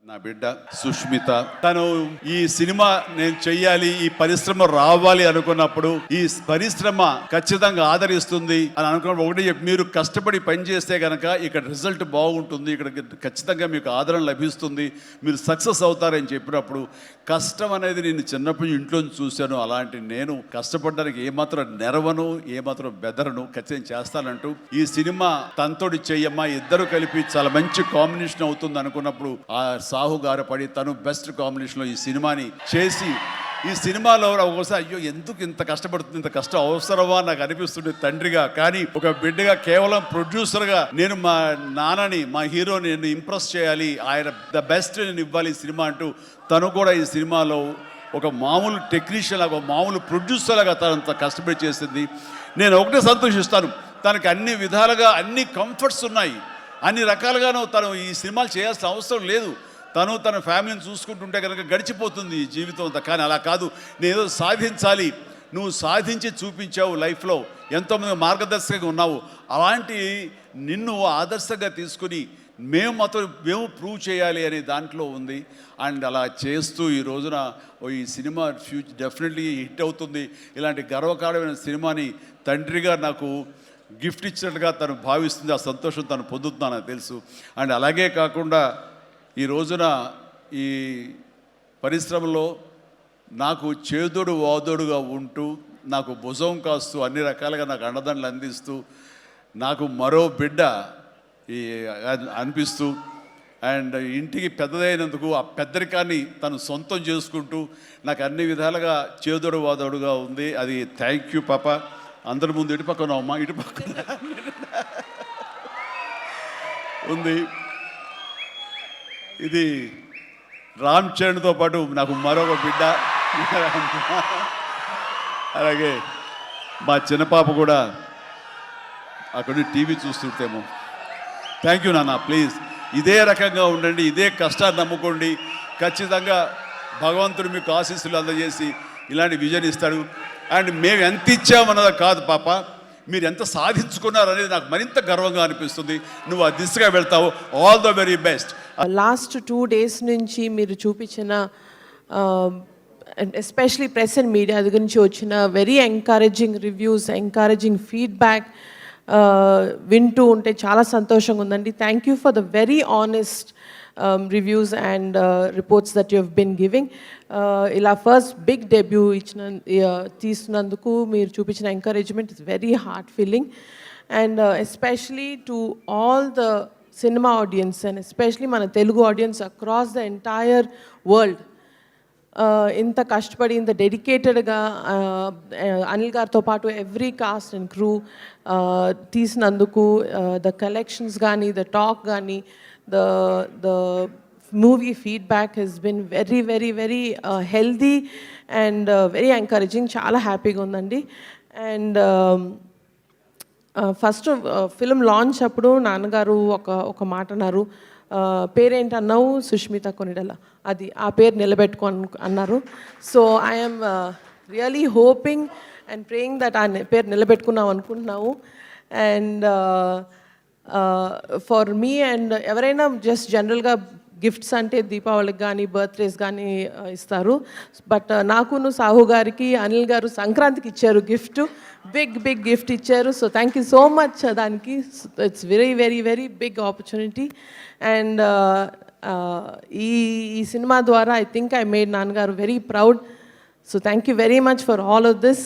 నా బిడ్డ సుష్మిత తను ఈ సినిమా నేను చెయ్యాలి, ఈ పరిశ్రమ రావాలి అనుకున్నప్పుడు ఈ పరిశ్రమ ఖచ్చితంగా ఆదరిస్తుంది అని అనుకున్నప్పుడు ఒకటి చెప్పి, మీరు కష్టపడి పని చేస్తే కనుక ఇక్కడ రిజల్ట్ బాగుంటుంది, ఇక్కడ ఖచ్చితంగా మీకు ఆదరణ లభిస్తుంది, మీరు సక్సెస్ అవుతారని చెప్పినప్పుడు కష్టం అనేది నేను చిన్నప్పుడు ఇంట్లో చూశాను. అలాంటి నేను కష్టపడడానికి ఏమాత్రం నెరవను, ఏమాత్రం బెదరను, ఖచ్చితంగా చేస్తానంటూ ఈ సినిమా తనతోటి చెయ్యమ్మా, ఇద్దరు కలిపి చాలా మంచి కాంబినేషన్ అవుతుంది అనుకున్నప్పుడు ఆ సాహు గారు పడి తను బెస్ట్ కాంబినేషన్లో ఈ సినిమాని చేసి, ఈ సినిమాలో ఒకసారి అయ్యో ఎందుకు ఇంత కష్టపడుతుంది, ఇంత కష్టం అవసరమా నాకు అనిపిస్తుంది తండ్రిగా. కానీ ఒక బిడ్డగా కేవలం ప్రొడ్యూసర్గా నేను మా నాన్నని, మా హీరోని నేను ఇంప్రెస్ చేయాలి, ఆయన ద బెస్ట్ నేను ఇవ్వాలి ఈ సినిమా అంటూ తను కూడా ఈ సినిమాలో ఒక మామూలు టెక్నీషియన్ లాగా, మామూలు ప్రొడ్యూసర్ లాగా తనంత కష్టపడి చేసింది. నేను ఒకటే సంతోషిస్తాను, తనకి అన్ని విధాలుగా అన్ని కంఫర్ట్స్ ఉన్నాయి, అన్ని రకాలుగాను తను ఈ సినిమాలు చేయాల్సిన అవసరం లేదు. తను తన ఫ్యామిలీని చూసుకుంటుంటే కనుక గడిచిపోతుంది ఈ జీవితం అంతా. కానీ అలా కాదు, నేను సాధించాలి, నువ్వు సాధించి చూపించావు, లైఫ్లో ఎంతోమంది మార్గదర్శకంగా ఉన్నావు, అలాంటి నిన్ను ఆదర్శంగా తీసుకుని మేము ప్రూవ్ చేయాలి అనే దాంట్లో ఉంది. అండ్ అలా చేస్తూ ఈ రోజున ఈ సినిమా డెఫినెట్లీ హిట్ అవుతుంది. ఇలాంటి గర్వకారణమైన సినిమాని తండ్రిగా నాకు గిఫ్ట్ ఇచ్చినట్టుగా తను భావిస్తుంది, ఆ సంతోషం తను పొందుతున్నానని తెలుసు. అండ్ అలాగే కాకుండా ఈ రోజున ఈ పరిశ్రమలో నాకు చేదోడు వాదోడుగా ఉంటూ, నాకు భుజం కాస్తూ, అన్ని రకాలుగా నాకు అండదండలు అందిస్తూ, నాకు మరో బిడ్డ ఈ అనిపిస్తూ, అండ్ ఇంటికి పెద్దదైనందుకు ఆ పెద్దరికాన్ని తను సొంతం చేసుకుంటూ నాకు అన్ని విధాలుగా చేదోడు వాదోడుగా ఉంది. అది థ్యాంక్ యూ పాప. అందరి ముందు ఇటు పక్కన అమ్మ, ఇటు పక్కన ఉంది. ఇది రామ్ చరణ్తో పాటు నాకు మరొక బిడ్డ, అలాగే మా చిన్న పాప కూడా అక్కడ టీవీ చూస్తుంటేమో. థ్యాంక్ యూ నాన్న, ప్లీజ్ ఇదే రకంగా ఉండండి, ఇదే కష్టాన్ని నమ్ముకోండి, ఖచ్చితంగా భగవంతుడు మీకు ఆశీస్సులు అందజేసి ఇలాంటి విజన్ ఇస్తాడు. అండ్ మేము ఎంత ఇచ్చామన్నది కాదు పాప, మీరు ఎంత సాధించుకున్నారు అనేది నాకు మరింత గర్వంగా అనిపిస్తుంది. నువ్వు ఆ దిశగా వెళ్తావు. All the very best. Last 2 days నుంచి మీరు చూపించిన ఎస్పెషలీ ప్రెస్ అండ్ మీడియా అది గురించి వచ్చిన very encouraging reviews, encouraging feedback వింటూ ఉంటే చాలా సంతోషంగా ఉందండి. Thank you for the very honest reviews and reports that you have been giving. ఇలా ఫస్ట్ బిగ్ డెబ్యూ తీస్తున్నందుకు మీరు చూపించిన encouragement is very heart feeling. And especially to all the cinema audience and especially మన Telugu audience across the entire world, ఇంత కష్టపడి ఇంత డెడికేటెడ్గా అనిల్ గారితో పాటు ఎవ్రీ కాస్ట్ అండ్ క్రూ తీసినందుకు, ద కలెక్షన్స్ కానీ, ద టాక్ కానీ, the movie feedback has been very very very healthy and very encouraging. చాలా హ్యాపీగా ఉందండి. అండ్ ఫస్ట్ ఫిల్మ్ లాంచ్ అప్పుడు నాన్నగారు ఒక మాట అన్నారు, పేరేంటన్నావు, సుష్మిత కొనిడల, అది ఆ పేరు నిలబెట్టుకో అన్నారు. So I'm really hoping and praying that ఆ పేరు నిలబెట్టుకున్నాం అనుకుంటున్నాము. అండ్ ఫర్ మీ అండ్ ఎవరైనా జస్ట్ జనరల్గా గిఫ్ట్స్ అంటే దీపావళికి కానీ బర్త్డేస్ కానీ ఇస్తారు. బట్ నాకును సాహు గారికి అనిల్ గారు సంక్రాంతికి ఇచ్చారు గిఫ్ట్, బిగ్ గిఫ్ట్ ఇచ్చారు. So thank you so much దానికి. It's very very very big opportunity. And ఈ సినిమా ద్వారా ఐ థింక్ ఐ మేడ్ నాన్నగారు very proud. So thank you very much for all of this.